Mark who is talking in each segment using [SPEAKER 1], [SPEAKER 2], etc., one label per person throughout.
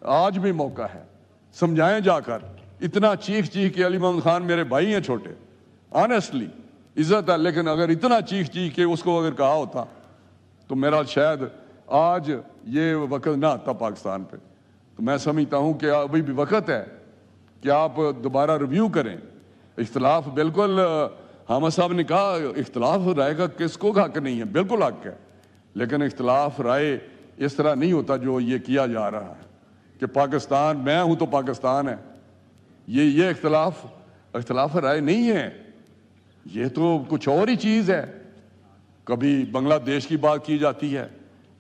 [SPEAKER 1] آج بھی موقع ہے, سمجھائیں جا کر. اتنا چیخ کے علی محمد خان میرے بھائی ہیں چھوٹے, آنیسٹلی عزت ہے, لیکن اگر اتنا چیخ کے اس کو اگر کہا ہوتا تو میرا شاید آج یہ وقت نہ آتا پاکستان پہ. تو میں سمجھتا ہوں کہ ابھی بھی وقت ہے کہ آپ دوبارہ ریویو کریں. اختلاف بالکل, حامد صاحب نے کہا اختلاف رائے کا کس کو حق نہیں ہے, بالکل حق ہے, لیکن اختلاف رائے اس طرح نہیں ہوتا جو یہ کیا جا رہا ہے کہ پاکستان میں ہوں تو پاکستان ہے. یہ اختلاف رائے نہیں ہے, یہ تو کچھ اور ہی چیز ہے. کبھی بنگلہ دیش کی بات کی جاتی ہے,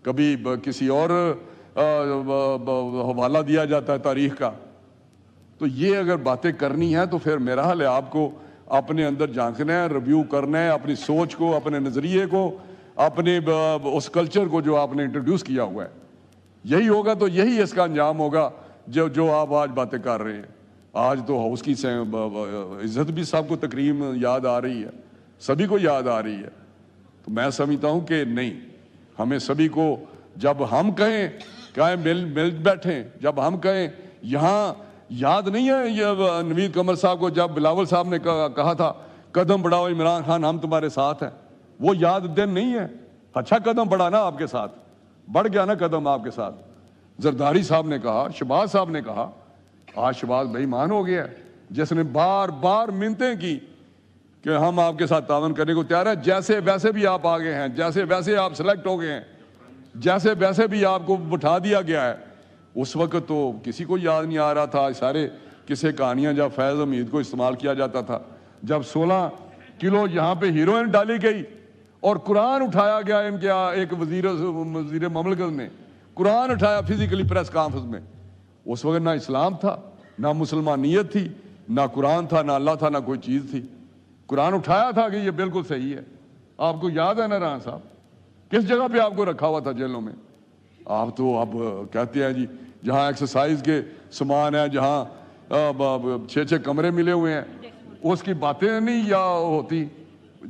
[SPEAKER 1] کبھی کسی اور حوالہ دیا جاتا ہے تاریخ کا. تو یہ اگر باتیں کرنی ہیں تو پھر میرا حال ہے آپ کو اپنے اندر جھانکنا ہے, ریویو کرنا ہے اپنی سوچ کو, اپنے نظریے کو, اپنے اس کلچر کو جو آپ نے انٹروڈیوس کیا ہوا ہے. یہی ہوگا تو یہی اس کا انجام ہوگا جو آپ آج باتیں کر رہے ہیں. آج تو ہاؤس کی عزت بھی سب کو تکریم یاد آ رہی ہے, سبھی کو یاد آ رہی ہے. تو میں سمجھتا ہوں کہ نہیں, ہمیں سبھی کو جب ہم کہیں مل بیٹھیں, جب ہم کہیں یہاں یاد نہیں ہے یہ نوید قمر صاحب کو جب بلاول صاحب نے کہا تھا قدم بڑھاؤ عمران خان ہم تمہارے ساتھ ہیں, وہ یاد دن نہیں ہے. اچھا قدم بڑھا نا آپ کے ساتھ, بڑھ گیا نا قدم آپ کے ساتھ. زرداری صاحب نے کہا, شہباز صاحب نے کہا, آج شہباز بے ایمان ہو گیا جس نے بار بار منتیں کی کہ ہم آپ کے ساتھ تعاون کرنے کو تیار ہیں, جیسے ویسے بھی آپ آگے ہیں, جیسے ویسے آپ سلیکٹ ہو گئے ہیں, جیسے ویسے بھی آپ کو بٹھا دیا گیا ہے. اس وقت تو کسی کو یاد نہیں آ رہا تھا سارے قصے کہانیاں جب فیض حمید کو استعمال کیا جاتا تھا, جب 16 کلو یہاں پہ ہیروئن ڈالی گئی اور قرآن اٹھایا گیا ان کے ایک وزیر مملکت نے قرآن اٹھایا فزیکلی پریس کانفرنس میں. اس وقت نہ اسلام تھا, نہ مسلمانیت تھی, نہ قرآن تھا, نہ اللہ تھا, نہ کوئی چیز تھی. قرآن اٹھایا تھا کہ یہ بالکل صحیح ہے. آپ کو یاد ہے نا رانا صاحب کس جگہ پہ آپ کو رکھا ہوا تھا جیلوں میں؟ آپ تو اب کہتے ہیں جی جہاں ایکسرسائز کے سامان ہیں, جہاں 6 کمرے ملے ہوئے ہیں, اس کی باتیں نہیں یا ہوتی.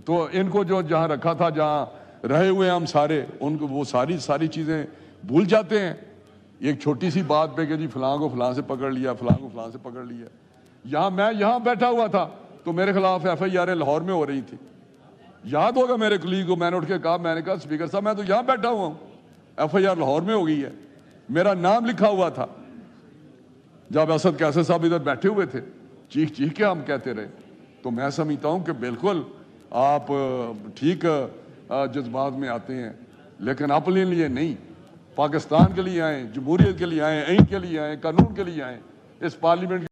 [SPEAKER 1] تو ان کو جو جہاں رکھا تھا, جہاں رہے ہوئے ہم سارے, ان کو وہ ساری چیزیں بھول جاتے ہیں ایک چھوٹی سی بات پہ کہ جی فلاں کو فلاں سے پکڑ لیا, فلاں کو فلاں سے پکڑ لیا. میں یہاں بیٹھا ہوا تھا تو میرے خلاف FIR لاہور میں ہو رہی تھی. یاد ہوگا میرے کلیگ کو, میں نے اٹھ کے کہا, میں نے کہا اسپیکر صاحب میں تو یہاں بیٹھا ہوا ہوں, FIR لاہور میں ہو گئی ہے, میرا نام لکھا ہوا تھا. جب اسد کیسر صاحب ادھر بیٹھے ہوئے تھے چیخ کے ہم کہتے رہے. تو میں سمجھتا ہوں کہ بالکل آپ ٹھیک جذبات میں آتے ہیں, لیکن اپنے لیے نہیں, پاکستان کے لیے آئیں, جمہوریت کے لیے آئیں, آئین کے لیے آئیں, قانون کے لیے آئیں, اس پارلیمنٹ